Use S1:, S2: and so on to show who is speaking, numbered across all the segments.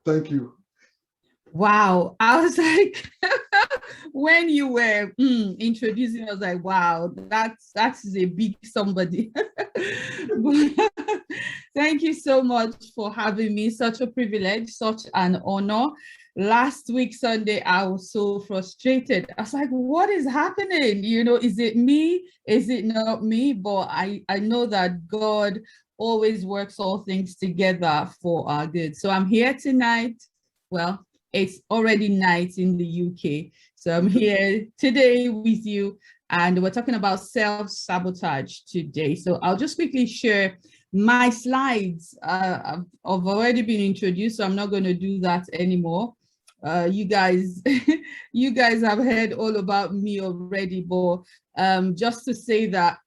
S1: Thank you.
S2: Wow. I was like, when you were introducing, I was like, wow, that's a big somebody. Thank you so much for having me. Such a privilege, such an honor. Last week, Sunday, I was so frustrated. I was like, what is happening? You know, is it me? Is it not me? But I know that God always works all things together for our good. So I'm here tonight. Well, it's already night in the UK. So I'm here today with you, and we're talking about self-sabotage today. So I'll just quickly share my slides. I've already been introduced, so I'm not going to do that anymore. You guys have heard all about me already, but just to say that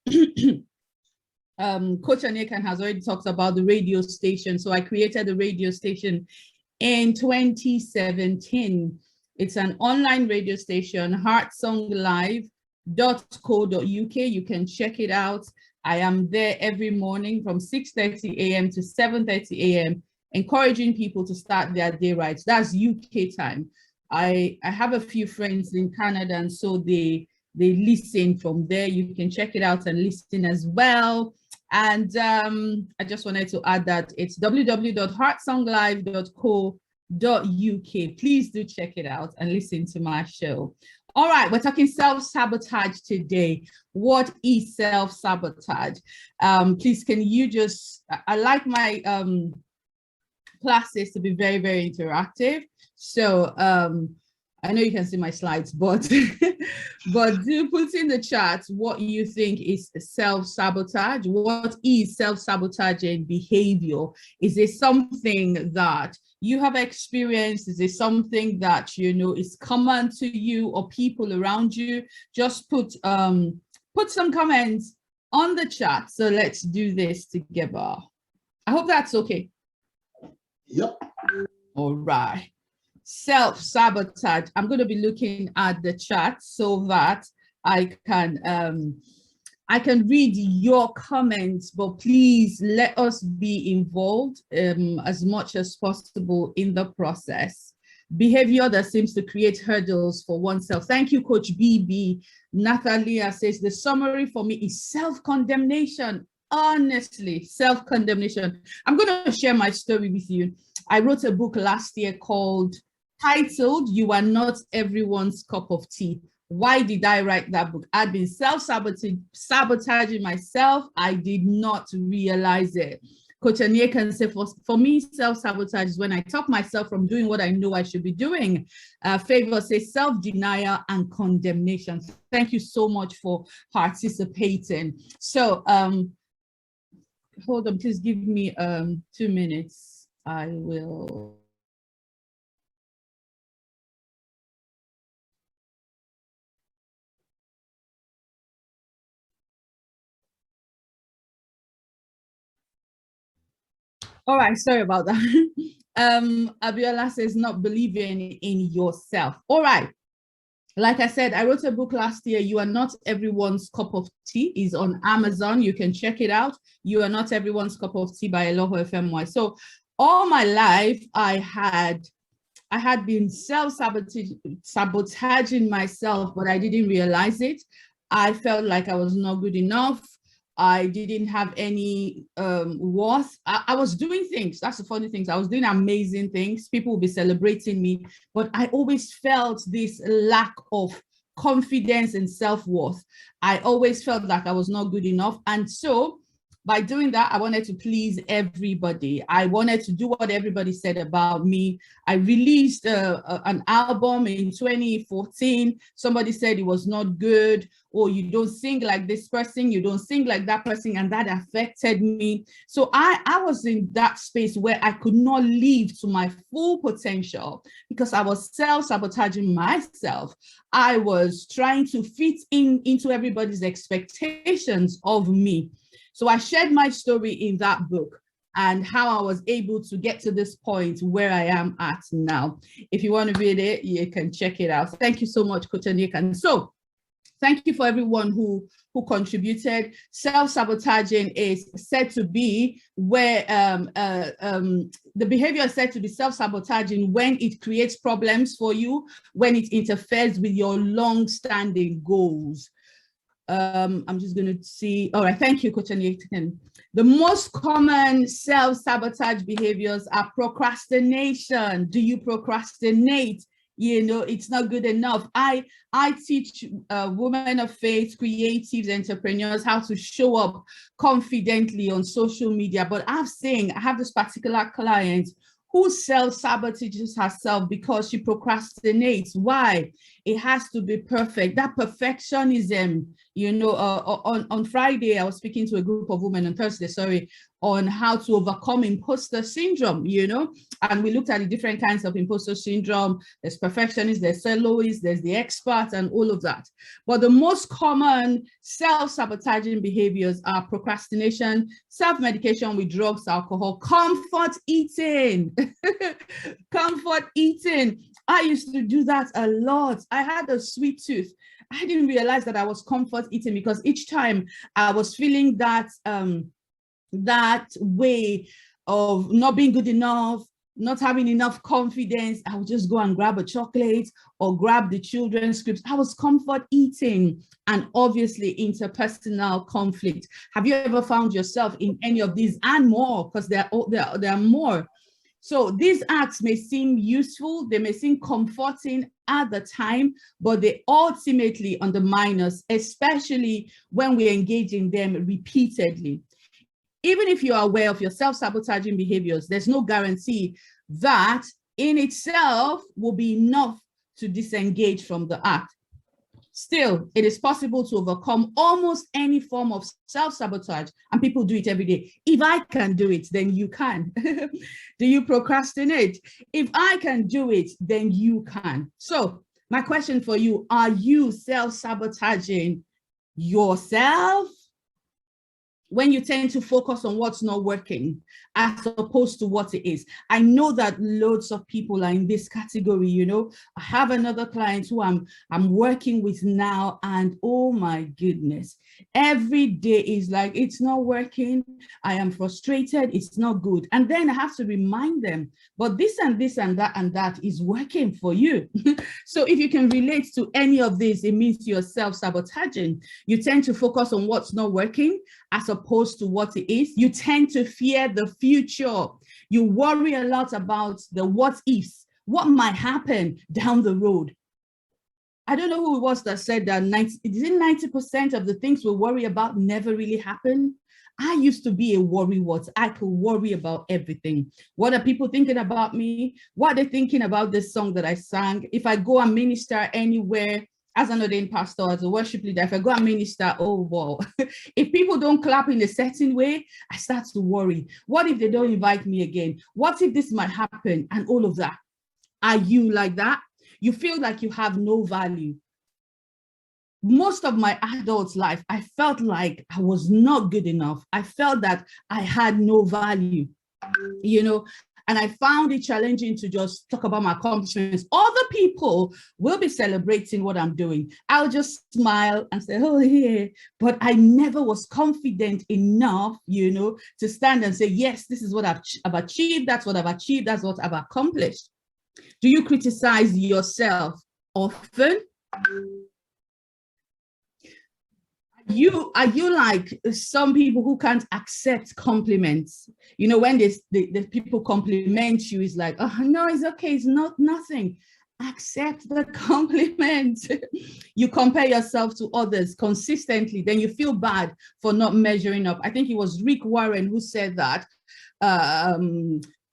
S2: Coach Anekan has already talked about the radio station. So I created the radio station in 2017. It's an online radio station, heartsonglive.co.uk. You can check it out. I am there every morning from 6:30 a.m. to 7:30 a.m. encouraging people to start their day right. That's UK time. I have a few friends in Canada, and so they listen from there. You can check it out and listen as well. And I just wanted to add that it's www.heartsonglive.co.uk. Please do check it out and listen to my show. All right, we're talking self-sabotage today. What is self-sabotage? Please, can you just, I like my classes to be very, very interactive. So I know you can see my slides, but but do put in the chat what you think is self-sabotage. What is self-sabotaging behavior? Is it something that you have experienced? Is it something that you know is common to you or people around you? Just put some comments on the chat. So let's do this together. I hope that's okay.
S1: Yep.
S2: All right. Self-sabotage. I'm going to be looking at the chat so that I can read your comments, but please let us be involved as much as possible in the process. Behavior that seems to create hurdles for oneself. Thank you, Coach BB. Natalia says the summary for me is self-condemnation. Honestly, self-condemnation. I'm going to share my story with you. I wrote a book last year titled "You Are Not Everyone's Cup of Tea." Why did I write that book? I'd been self-sabotaging myself. I did not realize it. Coach Ania can say, for me, self-sabotage is when I talk myself from doing what I know I should be doing. Favor says self-denial and condemnation. Thank you so much for participating. So hold on, please give me 2 minutes. I will. All right, sorry about that. Abiola says not believing in yourself. All right. Like I said, I wrote a book last year, You Are Not Everyone's Cup of Tea, is on Amazon. You can check it out. You Are Not Everyone's Cup of Tea by Eloho Efemuai. So all my life, I had been self-sabotaging myself, but I didn't realize it. I felt like I was not good enough. I didn't have any worth. I was doing things. That's the funny thing. I was doing amazing things. People would be celebrating me, but I always felt this lack of confidence and self-worth. I always felt like I was not good enough. And so by doing that, I wanted to please everybody. I wanted to do what everybody said about me. I released an album in 2014. Somebody said it was not good, or you don't sing like this person, you don't sing like that person, and that affected me. So I was in that space where I could not live to my full potential because I was self-sabotaging myself. I was trying to fit into everybody's expectations of me. So I shared my story in that book and how I was able to get to this point where I am at now. If you want to read it, you can check it out. Thank you so much, Coach Anikan. So Thank you for everyone who contributed. Self-sabotaging is said to be where the behavior is said to be self-sabotaging when it creates problems for you, when it interferes with your long-standing goals. I'm just going to see. All right, thank you, Coach Nathan. The most common self-sabotage behaviors are procrastination. Do you procrastinate? You know, it's not good enough. I teach women of faith, creatives, entrepreneurs how to show up confidently on social media. But I have this particular client who self-sabotages herself because she procrastinates. Why? It has to be perfect. That perfectionism, you know, on Friday, I was speaking to a group of women, on Thursday, sorry, on how to overcome imposter syndrome, you know, and we looked at the different kinds of imposter syndrome. There's perfectionists, there's soloists, there's the expert, and all of that. But the most common self-sabotaging behaviors are procrastination, self-medication with drugs, alcohol, comfort eating. Comfort eating. I used to do that a lot. I had a sweet tooth. I didn't realize that I was comfort eating because each time I was feeling that that way of not being good enough, not having enough confidence, I would just go and grab a chocolate or grab the children's scripts. I was comfort eating, and obviously interpersonal conflict. Have you ever found yourself in any of these and more? Because there are more. So these acts may seem useful, they may seem comforting at the time, but they ultimately undermine us, especially when we engage in them repeatedly. Even if you are aware of your self-sabotaging behaviors, there's no guarantee that in itself will be enough to disengage from the act. Still, it is possible to overcome almost any form of self-sabotage, and people do it every day. If I can do it, then you can. Do you procrastinate? If I can do it, then you can. So my question for you, are you self-sabotaging yourself? When you tend to focus on what's not working as opposed to what it is. I know that loads of people are in this category, you know. I have another client who I'm working with now, and oh my goodness, every day is like, it's not working. I am frustrated. It's not good. And then I have to remind them, but this and this and that is working for you. So if you can relate to any of this, it means you're self-sabotaging. You tend to focus on what's not working as opposed to what it is. You tend to fear the future. You worry a lot about the what ifs, what might happen down the road. I don't know who it was that said that 90% of the things we worry about never really happen. I used to be a worrywart. I could worry about everything. What are people thinking about me? What are they thinking about this song that I sang? If I go and minister anywhere, as an ordained pastor, as a worship leader, if I go and minister, oh, wow. If people don't clap in a certain way, I start to worry. What if they don't invite me again? What if this might happen? And all of that. Are you like that? You feel like you have no value. Most of my adult life, I felt like I was not good enough. I felt that I had no value, you know. And I found it challenging to just talk about my accomplishments. Other people will be celebrating what I'm doing. I'll just smile and say, oh, yeah. But I never was confident enough, you know, to stand and say, yes, this is what I've achieved. That's what I've achieved. That's what I've accomplished. Do you criticize yourself often? Are you like some people who can't accept compliments? You know, when the people compliment you, it's like, oh no, it's okay, it's nothing. Accept the compliment. You compare yourself to others consistently, then you feel bad for not measuring up. I think it was Rick Warren who said that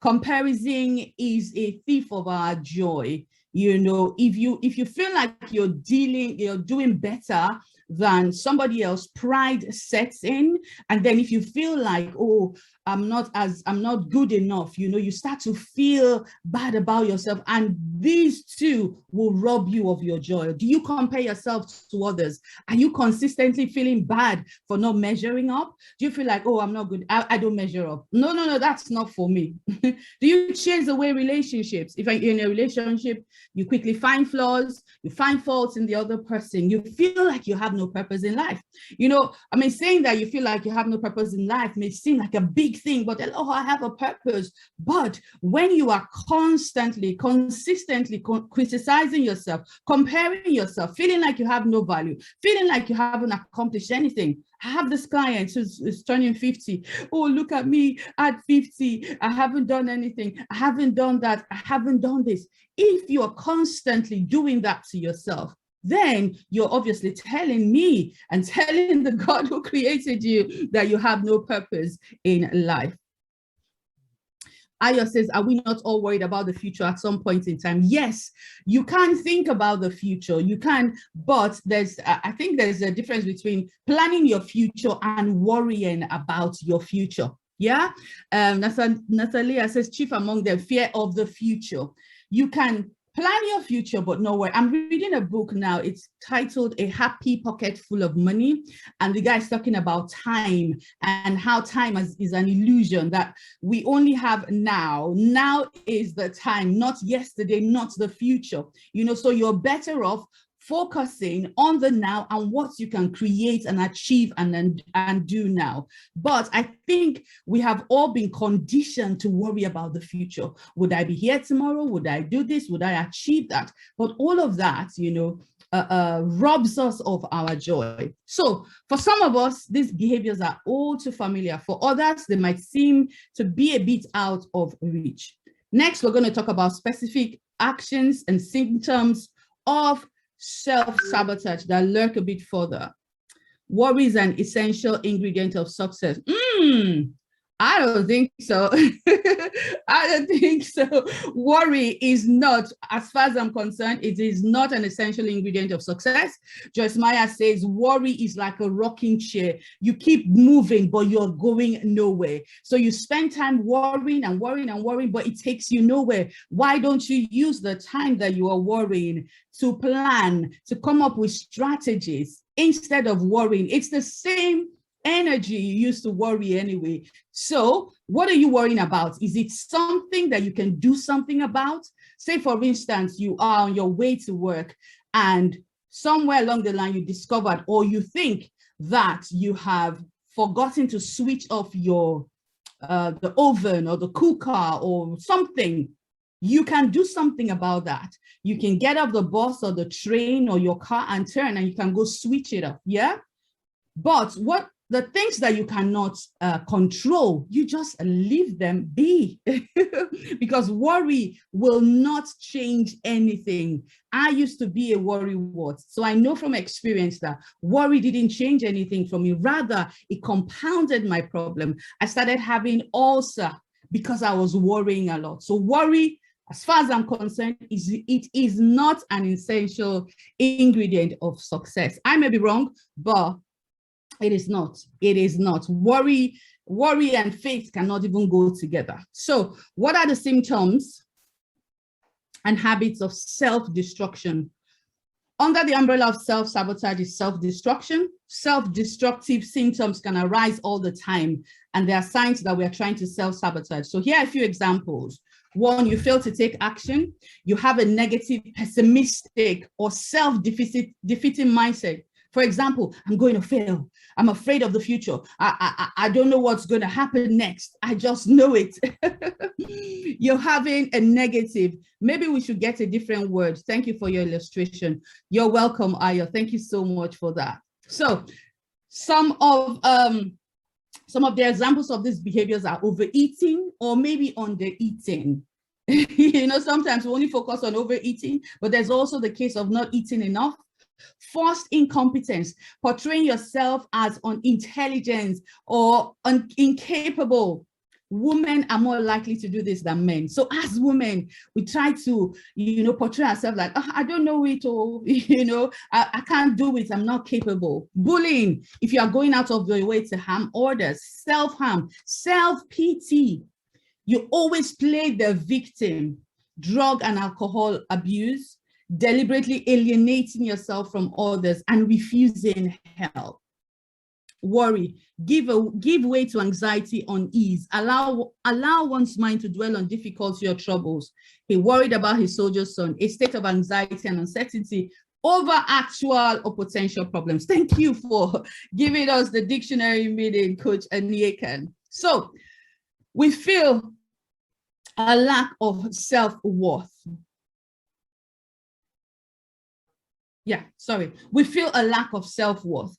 S2: comparison is a thief of our joy. You know, if you feel like you're doing better than somebody else, pride sets in. And then if you feel like, oh, I'm not good enough. You start to feel bad about yourself, and these two will rob you of your joy. Do you compare yourself to others? Are you consistently feeling bad for not measuring up? Do you feel like, oh, I'm not good, I don't measure up? No, that's not for me. Do you change the way relationships? If you're in a relationship, you quickly find flaws, you find faults in the other person, you feel like you have no purpose in life. Saying that you feel like you have no purpose in life may seem like a big thing, but Eloho, I have a purpose. But when you are consistently criticizing yourself, comparing yourself, feeling like you have no value, feeling like you haven't accomplished anything. I have this client who's turning 50. Oh, look at me at 50. I haven't done anything. I haven't done that. I haven't done this. If you are constantly doing that to yourself, then you're obviously telling me and telling the God who created you that you have no purpose in life. Ayo says, are we not all worried about the future at some point in time? Yes, you can think about the future. You can, but I think there's a difference between planning your future and worrying about your future. Yeah. Natalia says, chief among them, fear of the future. You can plan your future, but no worry. I'm reading a book now. It's titled A Happy Pocket Full of Money. And the guy's talking about time and how time is an illusion that we only have now. Now is the time, not yesterday, not the future. So you're better off focusing on the now and what you can create and achieve and do now. But I think we have all been conditioned to worry about the future. Would I be here tomorrow? Would I do this? Would I achieve that? But all of that, robs us of our joy. So for some of us, these behaviors are all too familiar. For others, they might seem to be a bit out of reach. Next, we're going to talk about specific actions and symptoms of self-sabotage that lurk a bit further. Worry is an essential ingredient of success. I don't think so. I don't think so. Worry is not, as far as I'm concerned, it is not an essential ingredient of success. Joyce Meyer says worry is like a rocking chair. You keep moving, but you're going nowhere. So you spend time worrying and worrying and worrying, but it takes you nowhere. Why don't you use the time that you are worrying to plan, to come up with strategies instead of worrying? It's the same energy you used to worry anyway. So what are you worrying about? Is it something that you can do something about? Say, for instance, you are on your way to work and somewhere along the line you discovered or you think that you have forgotten to switch off your the oven or the cooker or something. You can do something about that. You can get off the bus or the train or your car and turn and you can go switch it up. Yeah. But what the things that you cannot control, you just leave them be because worry will not change anything. I used to be a worrywart, so I know from experience that worry didn't change anything for me. Rather, it compounded my problem. I started having ulcer because I was worrying a lot. So worry, as far as I'm concerned, it is not an essential ingredient of success. I may be wrong, but it is not. It is not. Worry and faith cannot even go together. So what are the symptoms and habits of self-destruction? Under the umbrella of self-sabotage is self-destruction. Self-destructive symptoms can arise all the time, and there are signs that we are trying to self-sabotage. So here are a few examples. One, you fail to take action. You have a negative, pessimistic, or self-defeating mindset. For example, I'm going to fail. I'm afraid of the future. I don't know what's going to happen next. I just know it. You're having a negative. Maybe we should get a different word. Thank you for your illustration. You're welcome, Ayo. Thank you so much for that. So some of the examples of these behaviors are overeating or maybe undereating. Sometimes we only focus on overeating, but there's also the case of not eating enough. Forced incompetence, portraying yourself as unintelligent or incapable. women are more likely to do this than men. So as women, we try to, portray ourselves like, oh, I don't know it, or, I can't do it, I'm not capable. Bullying, if you are going out of your way to harm others, self-harm, self-pity. You always play the victim, drug and alcohol abuse, deliberately alienating yourself from others and refusing help. Worry, give way to anxiety, unease, allow one's mind to dwell on difficulty or troubles. He worried about his soldier son, a state of anxiety and uncertainty over actual or potential problems. Thank you for giving us the dictionary meaning, Coach Aniyekan. So we feel a lack of self-worth. We feel a lack of self-worth.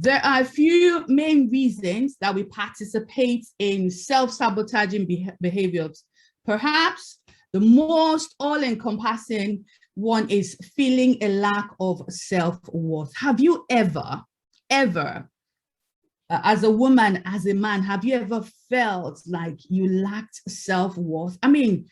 S2: There are a few main reasons that we participate in self-sabotaging behaviors. Perhaps the most all-encompassing one is feeling a lack of self-worth. Have you ever, as a woman, as a man, have you ever felt like you lacked self-worth? I mean,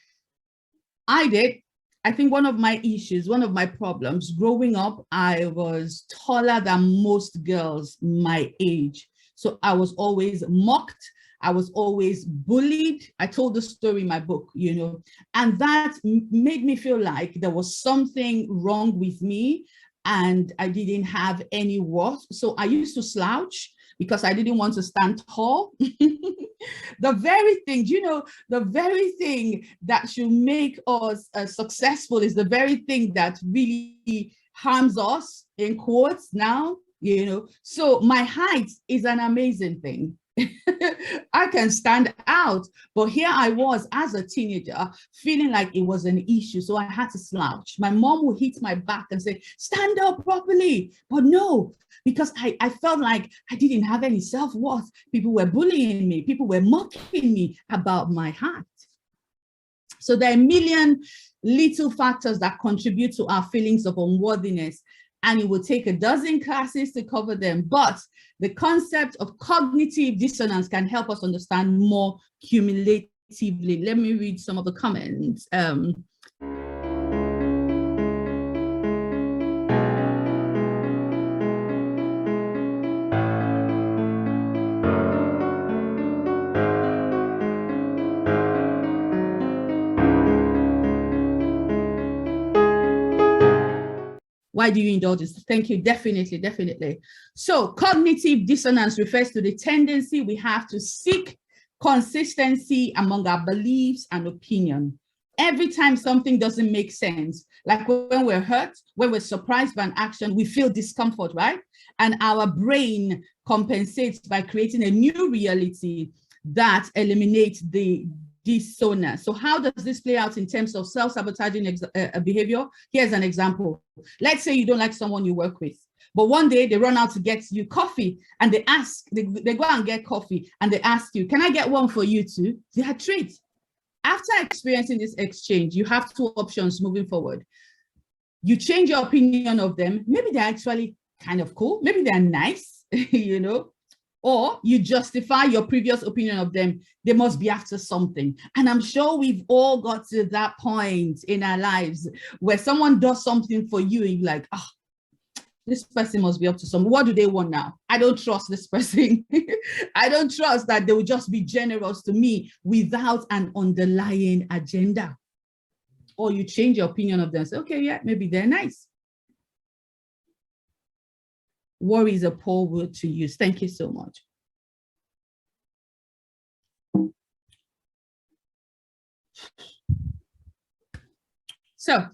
S2: I did. I think one of my issues, one of my problems growing up, I was taller than most girls my age. So I was always mocked. I was always bullied. I told the story in my book, and that made me feel like there was something wrong with me and I didn't have any worth. So I used to slouch because I didn't want to stand tall. The very thing, the very thing that should make us successful is the very thing that really harms us, in quotes now, So my height is an amazing thing. I can stand out, but here I was as a teenager feeling like it was an issue, so I had to slouch. My mom would hit my back and say, stand up properly, but no, because I felt like I didn't have any self-worth. People were bullying me, people were mocking me about my height. So there are a million little factors that contribute to our feelings of unworthiness, and it will take a dozen classes to cover them. But the concept of cognitive dissonance can help us understand more cumulatively. Let me read some of the comments. Why do you indulge this? Thank you. Definitely. So cognitive dissonance refers to the tendency we have to seek consistency among our beliefs and opinion. Every time something doesn't make sense, like when we're hurt, when we're surprised by an action, we feel discomfort, right? And our brain compensates by creating a new reality that eliminates the dissonance. So how does this play out in terms of self-sabotaging behavior? Here's an example. Let's say you don't like someone you work with, but one day they run out to get you coffee and they go and get coffee and they ask you, can I get one for you too? They are treat. After experiencing this exchange, you have two options moving forward. You change your opinion of them. Maybe they're actually kind of cool. Maybe they're nice, or you justify your previous opinion of them. They must be after something. And I'm sure we've all got to that point in our lives where someone does something for you and you're like, oh, this person must be up to something. What do they want now? I don't trust this person. I don't trust that they will just be generous to me without an underlying agenda. Or you change your opinion of them and say, okay, yeah, maybe they're nice. Worry is a poor word to use. Thank you so much. So,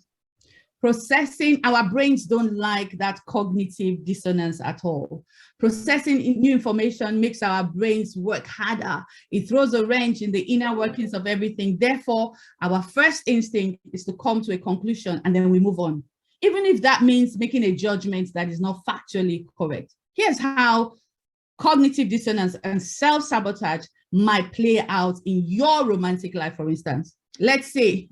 S2: processing, our brains don't like that cognitive dissonance at all. Processing new information makes our brains work harder. It throws a wrench in the inner workings of everything. Therefore, our first instinct is to come to a conclusion and then we move on, even if that means making a judgment that is not factually correct. Here's how cognitive dissonance and self-sabotage might play out in your romantic life, for instance. Let's say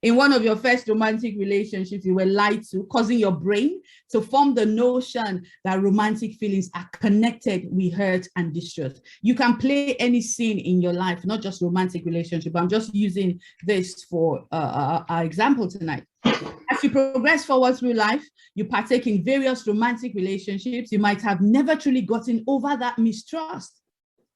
S2: in one of your first romantic relationships, you were lied to, causing your brain to form the notion that romantic feelings are connected with hurt and distress. You can play any scene in your life, not just romantic relationship. I'm just using this for our example tonight. As you progress forward through life, you partake in various romantic relationships. You might have never truly gotten over that mistrust,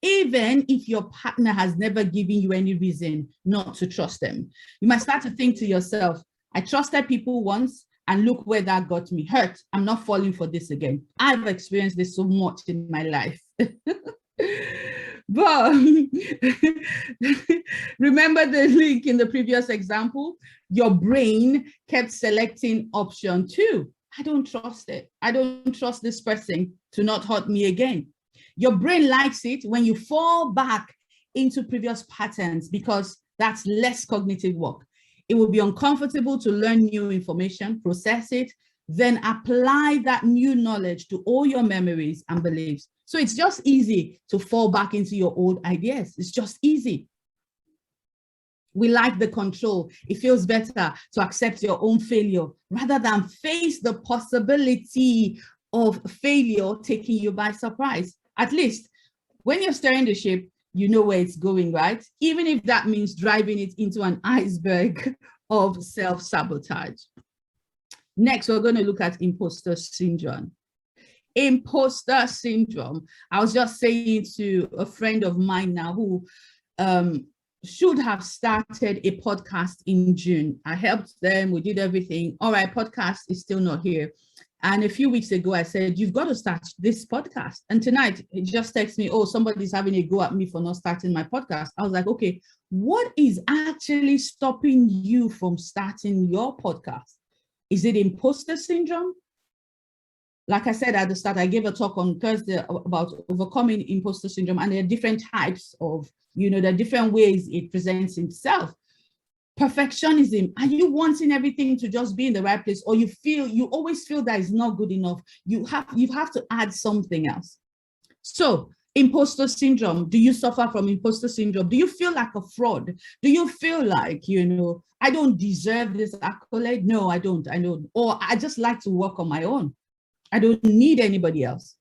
S2: even if your partner has never given you any reason not to trust them. You might start to think to yourself, I trusted people once and look where that got me hurt. I'm not falling for this again. I've experienced this so much in my life. But remember the link in the previous example? Your brain kept selecting option 2. I don't trust it. I don't trust this person to not hurt me again. Your brain likes it when you fall back into previous patterns because that's less cognitive work. It will be uncomfortable to learn new information, process it, then apply that new knowledge to all your memories and beliefs. So it's just easy to fall back into your old ideas. It's just easy. We like the control. It feels better to accept your own failure rather than face the possibility of failure taking you by surprise. At least when you're steering the ship, you know where it's going, right? Even if that means driving it into an iceberg of self-sabotage. Next, we're going to look at imposter syndrome. Imposter syndrome. I was just saying to a friend of mine now who should have started a podcast in June. I helped them. We did everything. All right, podcast is still not here. And a few weeks ago, I said, you've got to start this podcast. And tonight, it just texts me, oh, somebody's having a go at me for not starting my podcast. I was like, okay, what is actually stopping you from starting your podcast? Is it imposter syndrome? Like I said at the start, I gave a talk on Thursday about overcoming imposter syndrome, and there are different types of, there are different ways it presents itself. Perfectionism. Are you wanting everything to just be in the right place, or you always feel that it's not good enough? You have to add something else. So imposter syndrome. Do you suffer from imposter syndrome? Do you feel like a fraud? Do you feel like, I don't deserve this accolade? No, I don't. I know. Or I just like to work on my own. I don't need anybody else.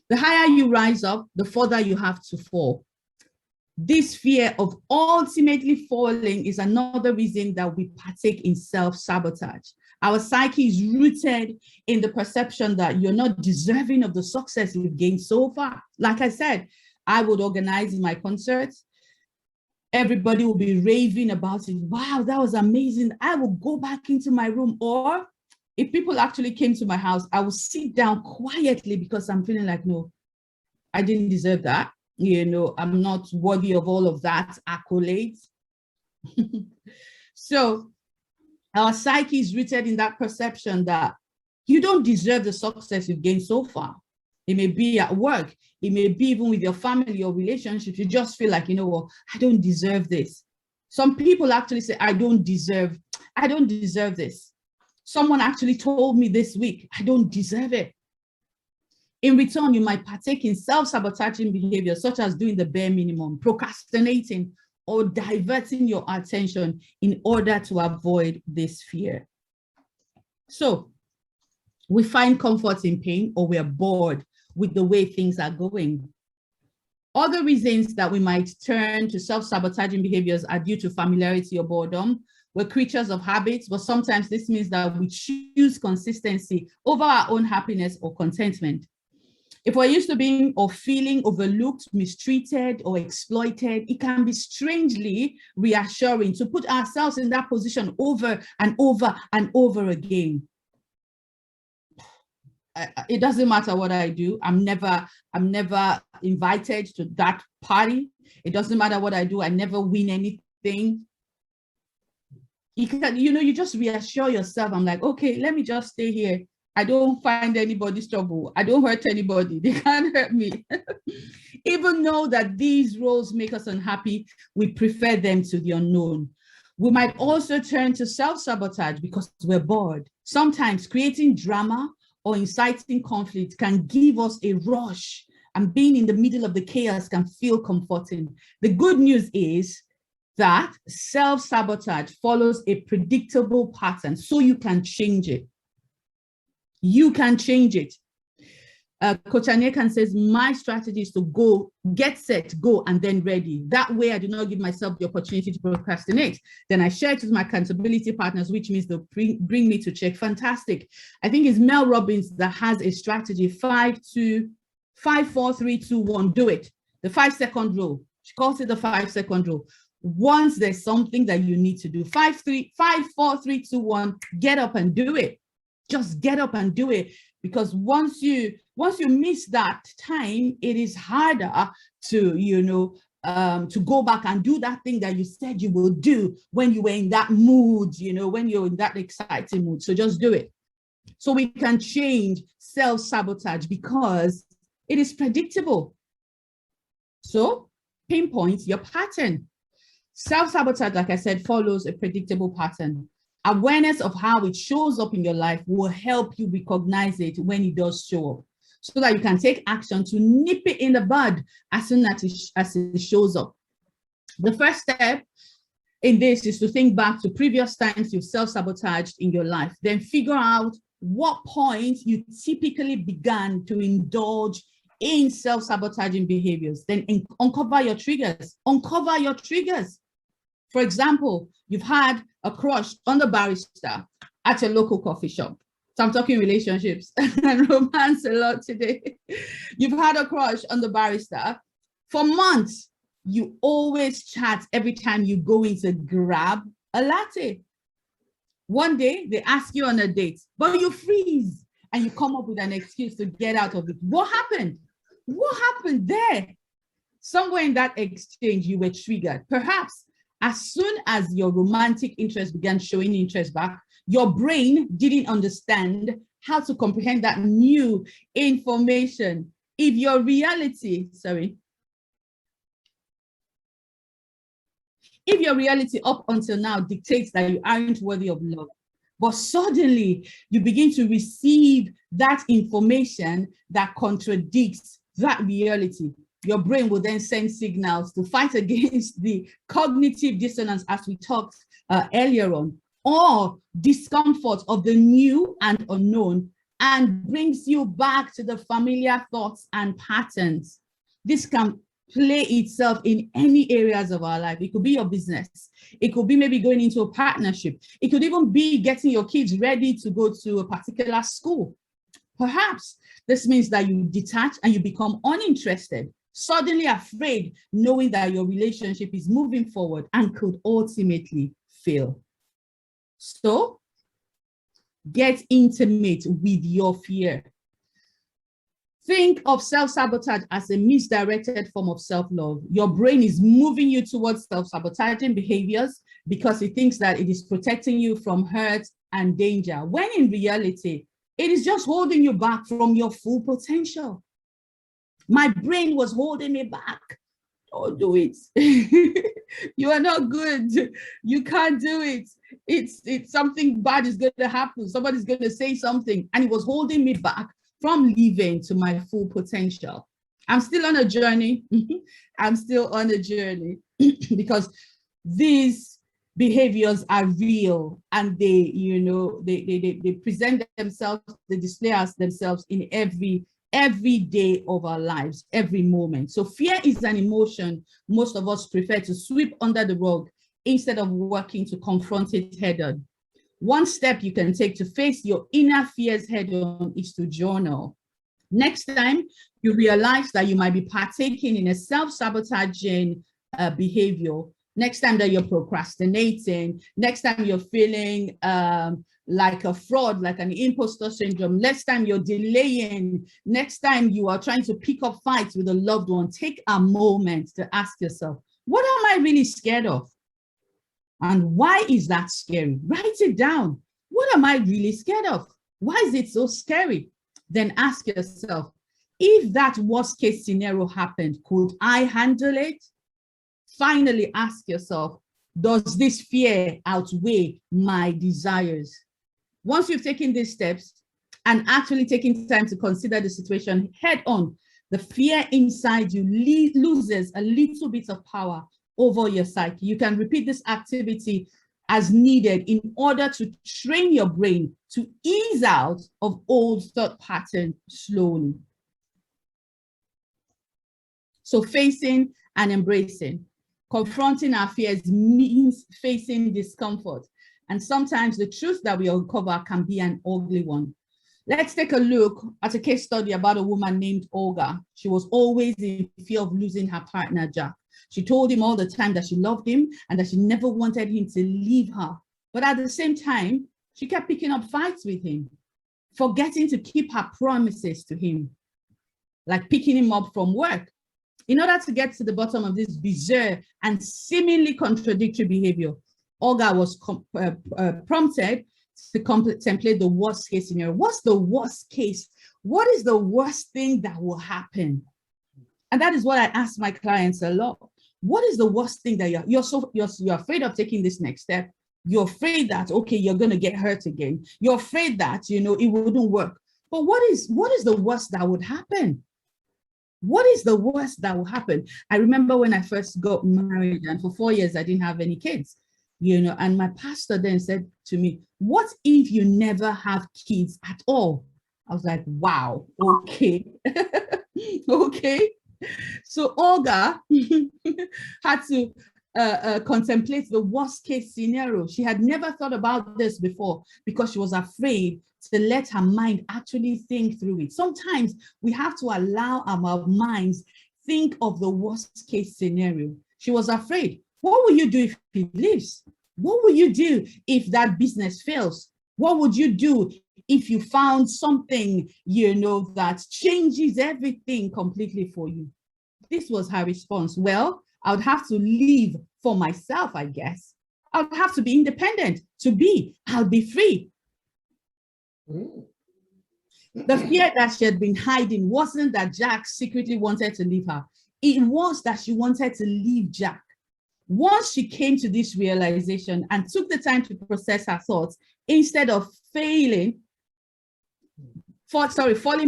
S2: The higher you rise up, the further you have to fall. This fear of ultimately falling is another reason that we partake in self-sabotage. Our psyche is rooted in the perception that you're not deserving of the success you've gained so far. Like I said, I would organize in my concerts. Everybody will be raving about it. Wow, that was amazing. I will go back into my room. Or if people actually came to my house, I will sit down quietly because I'm feeling like, no, I didn't deserve that. I'm not worthy of all of that accolades. So our psyche is rooted in that perception that you don't deserve the success you've gained so far. It may be at work. It may be even with your family or relationships. You just feel like, I don't deserve this. Some people actually say, I don't deserve this. Someone actually told me this week, I don't deserve it. In return, you might partake in self-sabotaging behavior, such as doing the bare minimum, procrastinating, or diverting your attention in order to avoid this fear. So we find comfort in pain, or we're bored with the way things are going. Other reasons that we might turn to self-sabotaging behaviors are due to familiarity or boredom. We're creatures of habits, but sometimes this means that we choose consistency over our own happiness or contentment. If we're used to being or feeling overlooked, mistreated, or exploited, it can be strangely reassuring to put ourselves in that position over and over and over again. It doesn't matter what I do. I'm never invited to that party. It doesn't matter what I do. I never win anything. You just reassure yourself. I'm like, okay, let me just stay here. I don't find anybody's trouble. I don't hurt anybody. They can't hurt me. Even though that these roles make us unhappy, we prefer them to the unknown. We might also turn to self-sabotage because we're bored. Sometimes creating drama or inciting conflict can give us a rush and being in the middle of the chaos can feel comforting. The good news is that self-sabotage follows a predictable pattern, so you can change it. You can change it. Coach Anekan says, my strategy is to go, get set, go, and then ready. That way I do not give myself the opportunity to procrastinate. Then I share it with my accountability partners, which means they'll bring me to check. Fantastic. I think it's Mel Robbins that has a strategy, 5, 4, 3, 2, 1, do it. The 5-second rule. She calls it the 5-second rule. Once there's something that you need to do, 5, 4, 3, 2, 1, get up and do it. Just get up and do it. Because once you miss that time, it is harder to, to go back and do that thing that you said you will do when you were in that mood, when you're in that exciting mood. So just do it. So we can change self-sabotage because it is predictable. So pinpoint your pattern. Self-sabotage, like I said, follows a predictable pattern. Awareness of how it shows up in your life will help you recognize it when it does show up, so that you can take action to nip it in the bud as soon as it shows up. The first step in this is to think back to previous times you've self-sabotaged in your life. Then figure out what point you typically began to indulge in self-sabotaging behaviors. Then uncover your triggers. Uncover your triggers. For example, you've had a crush on the barista at your local coffee shop. So I'm talking relationships and romance a lot today. You've had a crush on the barista for months. You always chat every time you go in to grab a latte. One day they ask you on a date, but you freeze and you come up with an excuse to get out of it. What happened? What happened there? Somewhere in that exchange, you were triggered. Perhaps as soon as your romantic interest began showing interest back, your brain didn't understand how to comprehend that new information. If your reality up until now dictates that you aren't worthy of love, but suddenly you begin to receive that information that contradicts that reality, your brain will then send signals to fight against the cognitive dissonance, as we talked earlier on, or discomfort of the new and unknown, and brings you back to the familiar thoughts and patterns. This can play itself in any areas of our life. It could be your business. It could be maybe going into a partnership. It could even be getting your kids ready to go to a particular school. Perhaps this means that you detach and you become uninterested, suddenly afraid, knowing that your relationship is moving forward and could ultimately fail. So get intimate with your fear. Think of self-sabotage as a misdirected form of self-love. Your brain is moving you towards self-sabotaging behaviors because it thinks that it is protecting you from hurt and danger, when in reality, it is just holding you back from your full potential. My brain was holding me back. Don't do it. You are not good. You can't do it. It's something bad is going to happen. Somebody's going to say something, and it was holding me back from living to my full potential. I'm still on a journey. I'm still on a journey because these behaviors are real, and they present themselves, they display as themselves in every day of our lives, every moment. So fear is an emotion most of us prefer to sweep under the rug instead of working to confront it head on. One step you can take to face your inner fears head on is to journal. Next time you realize that you might be partaking in a self-sabotaging behavior, next time that you're procrastinating, next time you're feeling like a fraud, like an imposter syndrome, next time you're delaying, next time you are trying to pick up fights with a loved one, take a moment to ask yourself, what am I really scared of? And why is that scary? Write it down. What am I really scared of? Why is it so scary? Then ask yourself, if that worst case scenario happened, could I handle it? Finally, ask yourself, does this fear outweigh my desires? Once you've taken these steps and actually taking time to consider the situation head on, The fear inside you loses a little bit of power over your psyche. You can repeat this activity as needed in order to train your brain to ease out of old thought pattern slowly. So facing and embracing. Confronting our fears means facing discomfort. And sometimes the truth that we uncover can be an ugly one. Let's take a look at a case study about a woman named Olga. She was always in fear of losing her partner, Jack. She told him all the time that she loved him and that she never wanted him to leave her. But at the same time, she kept picking up fights with him, forgetting to keep her promises to him, like picking him up from work. In order to get to the bottom of this bizarre and seemingly contradictory behavior, Olga was prompted to contemplate the worst case scenario. What's the worst case? What is the worst thing that will happen? And that is what I ask my clients a lot. What is the worst thing that you're afraid of taking this next step? You're afraid that, okay, you're going to get hurt again. You're afraid that, it wouldn't work. But what is the worst that would happen? What is the worst that will happen? I remember when I first got married, and for 4 years, I didn't have any kids, and my pastor then said to me, what if you never have kids at all? I was like, wow, okay. Okay. So Olga had to contemplate the worst case scenario. She had never thought about this before because she was afraid to let her mind actually think through it. Sometimes we have to allow our minds think of the worst case scenario. She was afraid. What will you do if he leaves? What will you do if that business fails? What would you do if you found something, that changes everything completely for you? This was her response. Well, I would have to live for myself, I guess. I would have to be independent. I'll be free. The fear that she had been hiding wasn't that Jack secretly wanted to leave her. It was that she wanted to leave Jack. Once she came to this realization and took the time to process her thoughts, instead of falling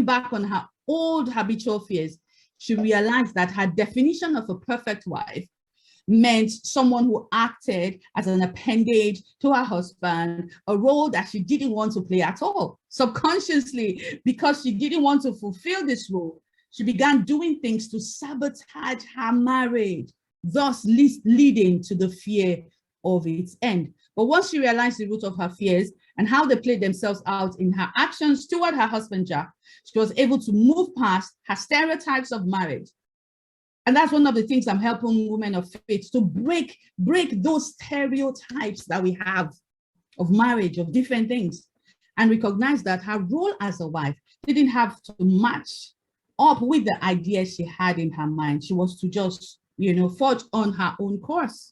S2: back on her old habitual fears, she realized that her definition of a perfect wife meant someone who acted as an appendage to her husband, a role that she didn't want to play at all. Subconsciously, because she didn't want to fulfill this role, she began doing things to sabotage her marriage, thus leading to the fear of its end. But once she realized the root of her fears and how they played themselves out in her actions toward her husband, Jack, she was able to move past her stereotypes of marriage. And that's one of the things I'm helping women of faith to break those stereotypes that we have of marriage, of different things, and recognize that her role as a wife didn't have to match up with the ideas she had in her mind. She was to just, forge on her own course.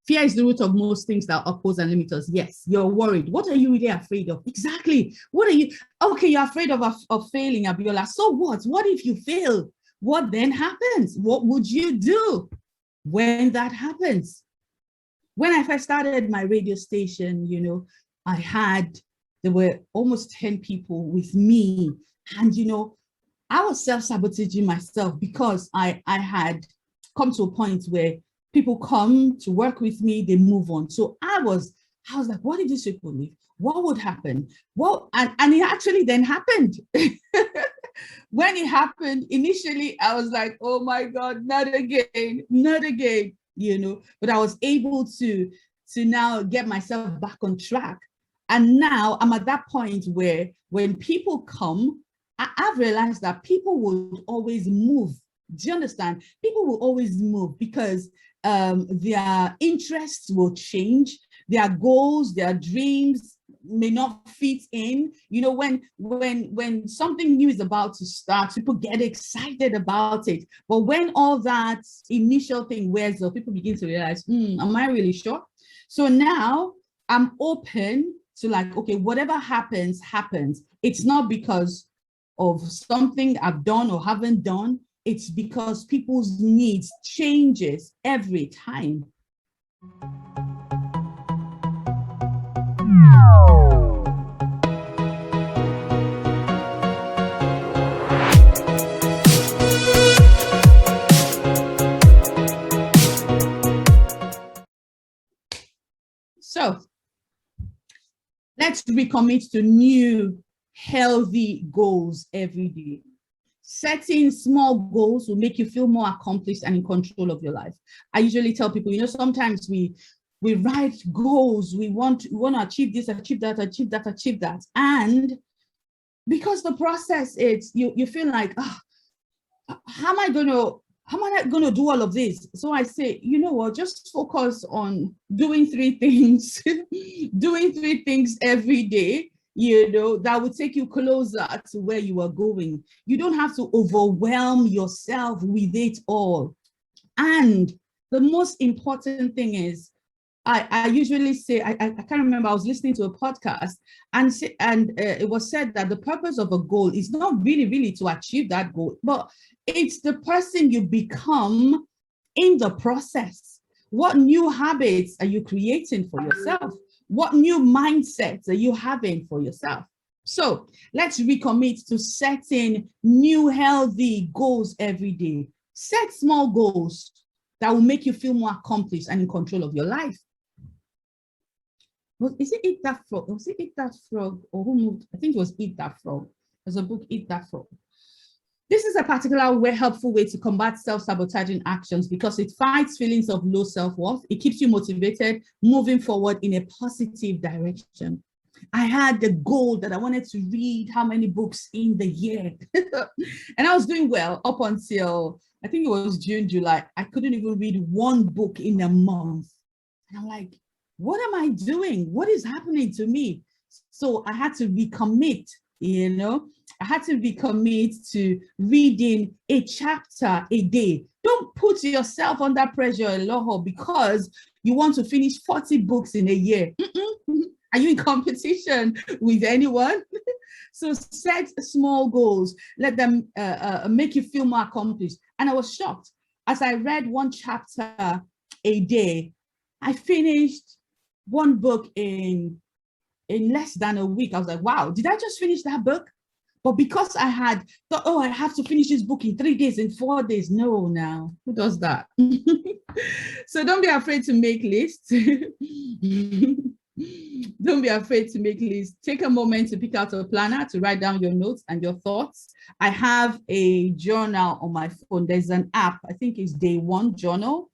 S2: Fear is the root of most things that oppose and limit us. Yes, you're worried. What are you really afraid of? Exactly. What are you? Okay, you're afraid of failing, Abiola. So what? What if you fail? What then happens? What would you do when that happens? When I first started my radio station, there were almost 10 people with me. And, I was self-sabotaging myself because I had come to a point where people come to work with me, they move on. So I was like, what if these people leave? What would happen? Well, and it actually then happened. When it happened, initially, I was like, oh my God, not again, but I was able to now get myself back on track. And now I'm at that point where when people come, I've realized that people will always move. Do you understand? People will always move because their interests will change, their goals, their dreams may not fit in. When something new is about to start, people get excited about it. But when all that initial thing wears off, people begin to realize, am I really sure? So now I'm open to okay, whatever happens, happens. It's not because of something I've done or haven't done. It's because people's needs changes every time. recommit to new healthy goals every day. Setting small goals will make you feel more accomplished and in control of your life. I usually tell people, you know, sometimes we write goals. We want to achieve this, achieve that, achieve that, achieve that. And because the process is, you feel like, oh, how am I going to do all of this? So I say, you know what, just focus on doing 3 things, doing 3 things every day, you know, that will take you closer to where you are going. You don't have to overwhelm yourself with it all. And the most important thing is, I usually say, I can't remember, I was listening to a podcast and it was said that the purpose of a goal is not really to achieve that goal, but it's the person you become in the process. What new habits are you creating for yourself? What new mindsets are you having for yourself? So let's recommit to setting new healthy goals every day. Set small goals that will make you feel more accomplished and in control of your life. Is it Eat That Frog? Was it Eat That Frog? Or who moved? I think it was Eat That Frog. There's a book, Eat That Frog. This is a particular helpful way to combat self-sabotaging actions because it fights feelings of low self-worth. It keeps you motivated, moving forward in a positive direction. I had the goal that I wanted to read how many books in the year. And I was doing well up until, I think it was June, July. I couldn't even read 1 book in a month. And I'm like, what am I doing? What is happening to me? So I had to recommit, you know, I had to recommit to reading a chapter a day. Don't put yourself under pressure, Eloho, because you want to finish 40 books in a year. Are you in competition with anyone? So set small goals. Let them make you feel more accomplished. And I was shocked. As I read 1 chapter a day, I finished 1 book in less than a week. I was like, wow, did I just finish that book? But because I had thought, oh, I have to finish this book in 3 days, in 4 days. No, now, who does that? So don't be afraid to make lists. Don't be afraid to make lists. Take a moment to pick out a planner to write down your notes and your thoughts. I have a journal on my phone. There's an app, I think it's Day One Journal.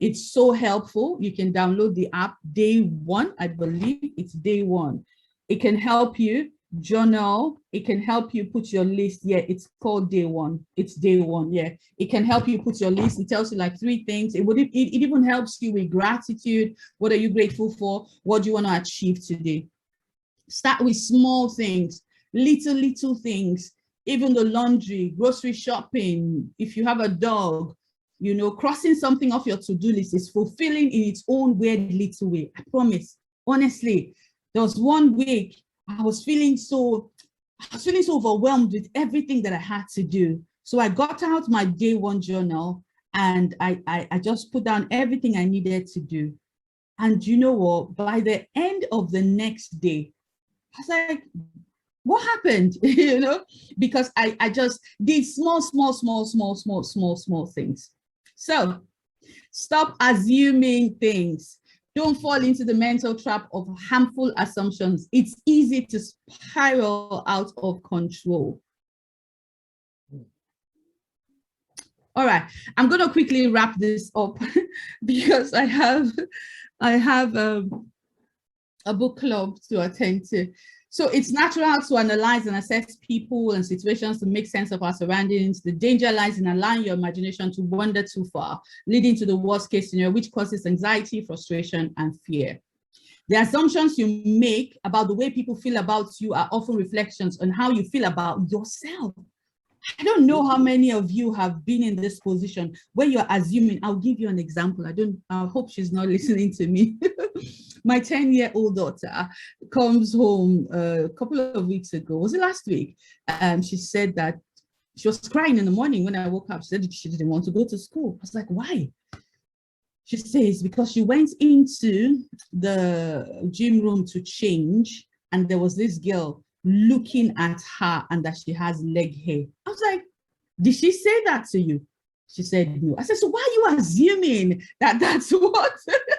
S2: It's so helpful. You can download the app Day One. I believe it's Day One. It can help you journal. It can help you put your list. Yeah, it's called Day One. It's Day One. Yeah, it can help you put your list. It tells you like 3 things. It even helps you with gratitude. What are you grateful for? What do you want to achieve today? Start with small things, little things. Even the laundry, grocery shopping. If you have a dog, you know, crossing something off your to-do list is fulfilling in its own weird little way. I promise. Honestly, there was 1 week I was feeling so overwhelmed with everything that I had to do. So I got out my Day One journal and I just put down everything I needed to do. And you know what? By the end of the next day, I was like, what happened? You know, because I just did small things. So stop assuming things. Don't fall into the mental trap of harmful assumptions. It's easy to spiral out of control. All right, I'm going to quickly wrap this up because I have a book club to attend to. So it's natural to analyze and assess people and situations to make sense of our surroundings. The danger lies in allowing your imagination to wander too far, leading to the worst case scenario, which causes anxiety, frustration, and fear. The assumptions you make about the way people feel about you are often reflections on how you feel about yourself. I don't know how many of you have been in this position where you're assuming. I'll give you an example. I hope she's not listening to me. My 10-year-old daughter comes home a couple of weeks ago. Was it last week? She said that she was crying in the morning when I woke up. She said she didn't want to go to school. I was like, why? She says because she went into the gym room to change and there was this girl looking at her and that she has leg hair. I was like, did she say that to you? She said no. I said, so why are you assuming that that's what?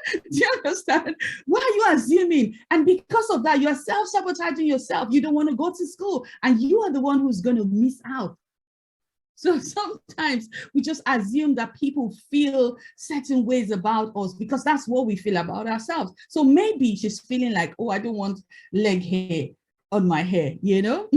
S2: Do you understand? Why are you assuming? And because of that, you're self-sabotaging yourself. You don't want to go to school, and you are the one who's going to miss out. So sometimes we just assume that people feel certain ways about us because that's what we feel about ourselves. So maybe she's feeling like, oh, I don't want leg hair on my hair, you know?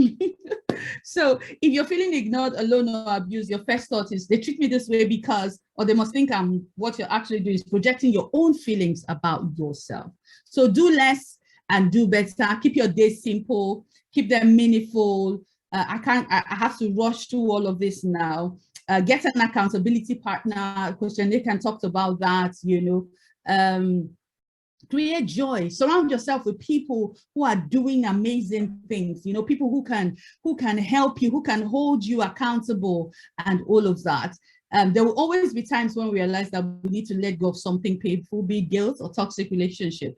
S2: So if you're feeling ignored, alone, or abused, your first thought is they treat me this way because, or they must think what you're actually doing is projecting your own feelings about yourself. So do less and do better. Keep your days simple, keep them meaningful. I have to rush through all of this now. Get an accountability partner. Question they can talk about that, you know. Create joy. Surround yourself with people who are doing amazing things, you know, people who can help you, who can hold you accountable, and all of that. There will always be times when we realize that we need to let go of something painful, be it guilt or toxic relationship.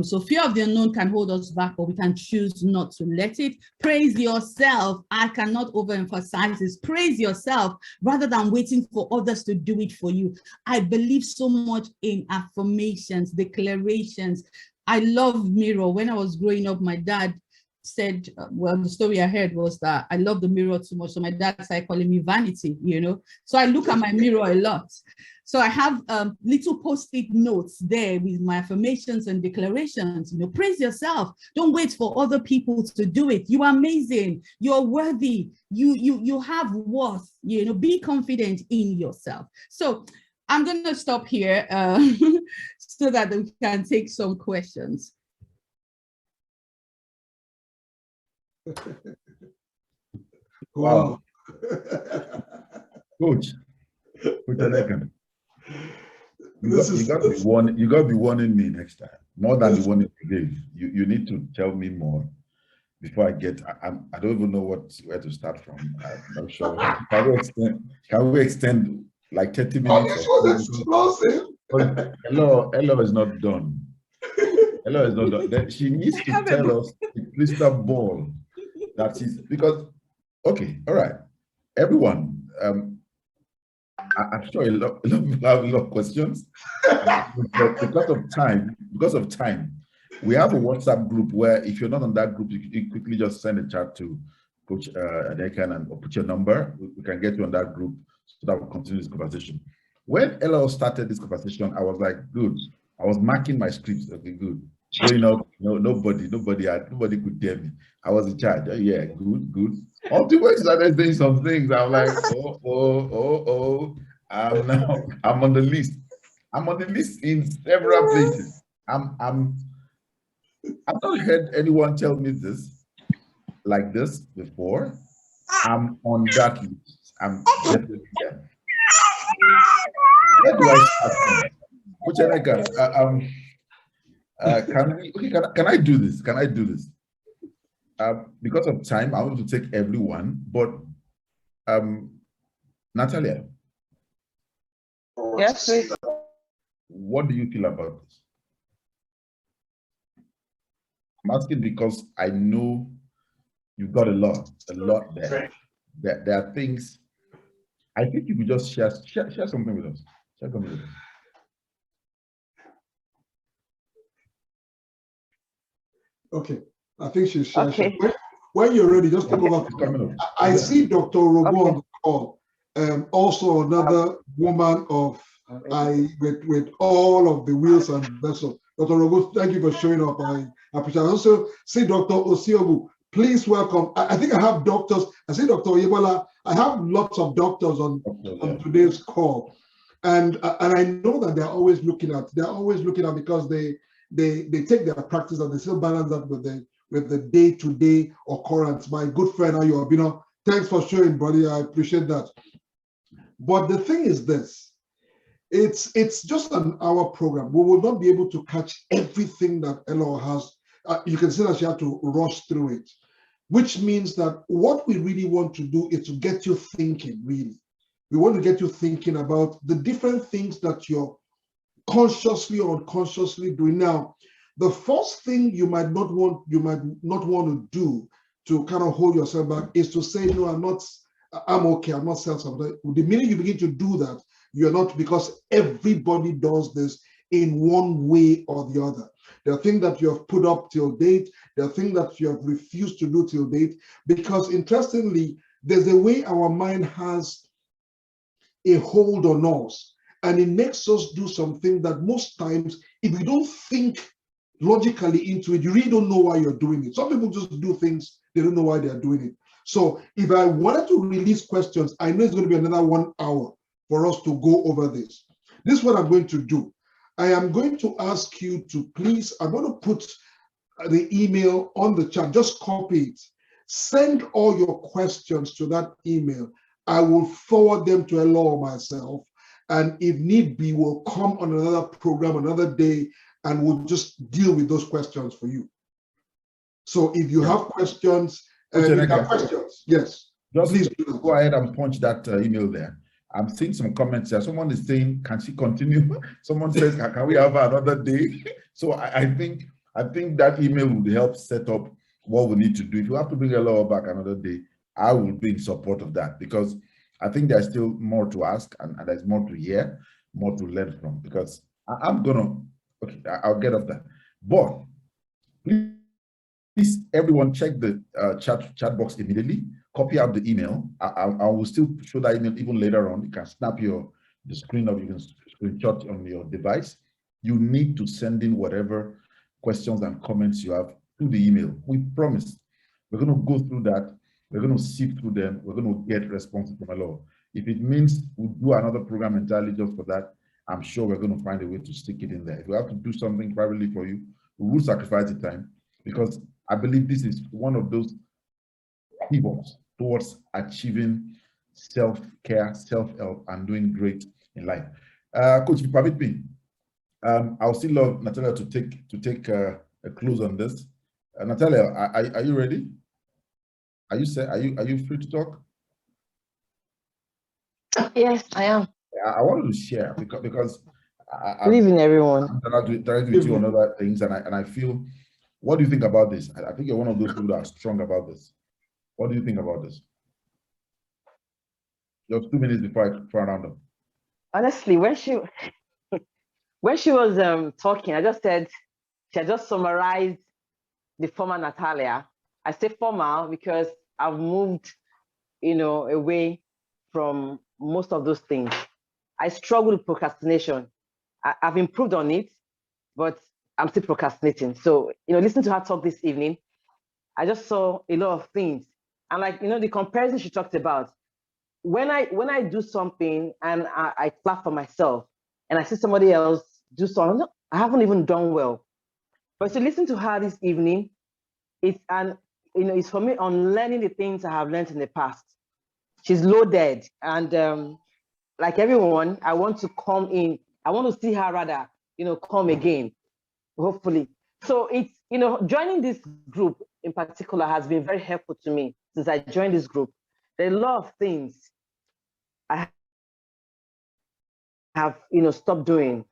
S2: So fear of the unknown can hold us back, but we can choose not to let it. Praise yourself. I cannot overemphasize this. Praise yourself rather than waiting for others to do it for you. I believe so much in affirmations, declarations. I love mirror. When I was growing up, my dad said, well, the story I heard was that I love the mirror too much. So my dad started calling me vanity, you know. So I look at my mirror a lot. So I have little post-it notes there with my affirmations and declarations. You know, praise yourself. Don't wait for other people to do it. You are amazing. You're worthy. You have worth. You know, be confident in yourself. So I'm going to stop here so that we can take some questions.
S1: Wow.
S3: Coach Eleka, you got to be warning me next time, more than the warning you gave. You need to tell me more before I get. I don't even know where to start from. I'm not sure. Can we extend like 30 minutes? Elo is not done. Elo is not done. She needs to tell us the crystal ball that is, because okay, all right, everyone. I'm sure a lot of people have a lot of questions, but because of time, we have a WhatsApp group where if you're not on that group, you quickly just send a chat to Coach Adekan and put your number. We can get you on that group so that we'll continue this conversation. When Eloho started this conversation, I was like, good. I was marking my scripts. Okay, good. Going up, nobody could dare me. I was in charge. Oh, yeah, good. Ultimately, started saying some things. I'm like, oh. I'm on the list. I'm on the list in several places. I've not heard anyone tell me this like this before. I'm on that list. I'm definitely there. Where do I start from? Coach Eneka, can I do this? Can I do this? Because of time, I want to take everyone, but Natalia.
S4: Yes, please.
S3: What do you feel about this? I'm asking because I know you've got a lot there. There are things. I think you could just share something with us. Share something with us.
S1: Okay, I think she's sharing.
S4: Okay.
S1: When you're ready, just take over. I see Dr. Robo on the call. Also another woman of with all of the wheels and vessels. Dr. Robo, thank you for showing up. I appreciate it. I also see Dr. Osiobu. Please welcome. I think I have doctors. I see Dr. Oyebola. I have lots of doctors on today's call. And I know that they're always looking at because they take their practice and they still balance that with the day-to-day occurrence. My good friend Ayo, thanks for sharing, buddy. I appreciate that. But the thing is this, it's just an hour program. We will not be able to catch everything that Eloho has. You can see that she had to rush through it, which means that what we really want to do is to get you thinking, really. We want to get you thinking about the different things that you're consciously or unconsciously doing. Now, the first thing you might not want to do to kind of hold yourself back is to say, no, I'm okay, I'm not self-sabotage. The minute you begin to do that, you're not, because everybody does this in one way or the other. There are things that you have put up till date, there are things that you have refused to do till date, because interestingly, there's a way our mind has a hold on us, and it makes us do something that most times, if you don't think logically into it, you really don't know why you're doing it. Some people just do things, they don't know why they're doing it. So if I wanted to release questions, I know it's going to be another 1 hour for us to go over this. This is what I'm going to do. I am going to ask you to please, I'm going to put the email on the chat, just copy it. Send all your questions to that email. I will forward them to Eloho myself. And if need be, we'll come on another program, another day, and we'll just deal with those questions for you. So if you have questions, yes,
S3: just
S1: please do that.
S3: Go ahead and punch that email there. I'm seeing some comments here. Someone is saying, can she continue? Someone says, can we have another day? So I think that email would help set up what we need to do. If you have to bring Eloho back another day, I will be in support of that, because I think there's still more to ask, and there's more to hear, more to learn from, because I'm gonna, okay, I'll get off that. But please, everyone, check the chat box immediately. Copy out the email. I will still show that email even later on. You can snap the screen, or you can screenshot on your device. You need to send in whatever questions and comments you have to the email. We promise. We're going to go through that. We're going to sift through them. We're going to get responses from Eloho. If it means we'll do another program entirely just for that, I'm sure we're going to find a way to stick it in there. If we have to do something privately for you, we will sacrifice the time, because I believe this is one of those pivots towards achieving self-care, self-help, and doing great in life. Coach, if you permit me, I'll still love Natalia to take a close on this. Natalia, are you ready? Are you free to talk?
S4: Yes, I am.
S3: I wanted to share because
S4: Good evening, everyone.
S3: I'm interacting with you on other things, and I feel. What do you think about this? I think you're one of those people that are strong about this. What do you think about this? You have 2 minutes before I round up.
S4: Honestly, when she was talking, I just said she had just summarized the former Natalia. I say former because I've moved, away from most of those things. I struggle with procrastination. I've improved on it, but I'm still procrastinating. So, listening to her talk this evening, I just saw a lot of things. And the comparison she talked about, when I do something and I clap for myself and I see somebody else do something, I haven't even done well. But to listen to her this evening, it's for me on learning the things I have learned in the past. She's loaded, and like everyone, I want to come in. I want to see her rather, come again, hopefully. So it's, joining this group in particular has been very helpful to me since I joined this group. There are a lot of things I have, stopped doing.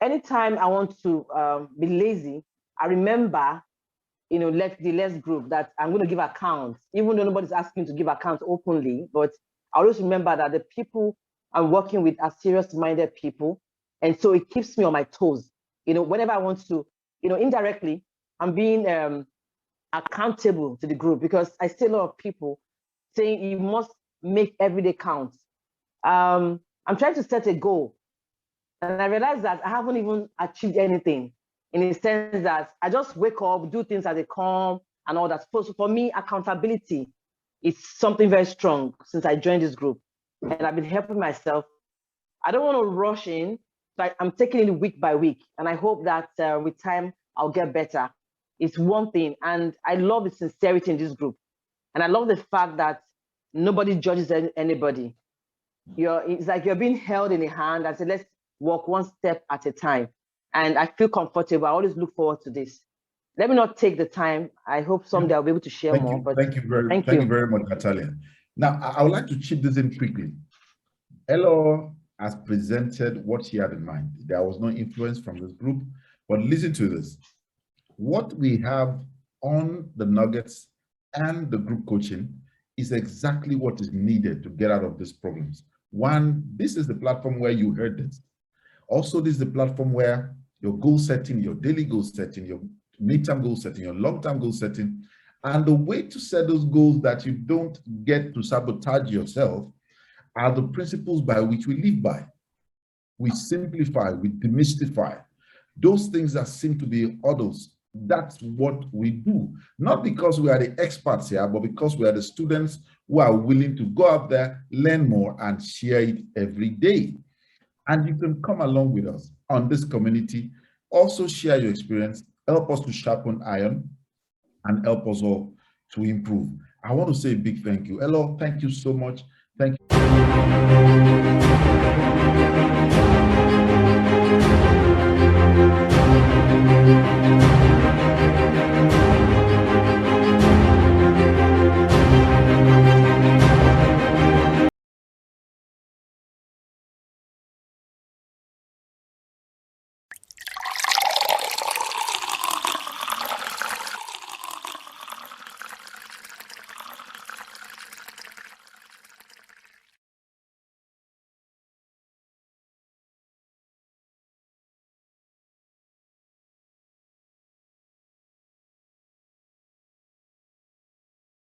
S4: Anytime I want to be lazy, I remember, the less group that I'm going to give accounts, even though nobody's asking to give accounts openly, but I always remember that the people I'm working with are serious-minded people. And so it keeps me on my toes. Whenever I want to, indirectly, I'm being accountable to the group, because I see a lot of people saying you must make every day count. I'm trying to set a goal, and I realized that I haven't even achieved anything, in the sense that I just wake up, do things as they come and all that. So for me, accountability is something very strong since I joined this group, and I've been helping myself. I don't want to rush in, so I'm taking it week by week, and I hope that with time I'll get better. It's one thing, and I love the sincerity in this group, and I love the fact that nobody judges anybody. It's like you're being held in a hand and say, let's walk one step at a time. And I feel comfortable. I always look forward to this. Let me not take the time. I hope someday I'll be able to share more. But
S3: thank you very much, Natalia. Now, I would like to chip this in quickly. Eloho has presented what she had in mind. There was no influence from this group, but listen to this. What we have on the nuggets and the group coaching is exactly what is needed to get out of these problems. One, this is the platform where you heard this. Also, this is the platform where your goal setting, your daily goal setting, your midterm goal setting, your long-term goal setting, and the way to set those goals that you don't get to sabotage yourself are the principles by which we live by. We simplify, we demystify those things that seem to be hurdles. That's what we do. Not because we are the experts here, but because we are the students who are willing to go out there, learn more, and share it every day. And you can come along with us on this community. Also share your experience, help us to sharpen iron, and help us all to improve. I want to say a big thank you. Eloho, thank you so much. Thank you.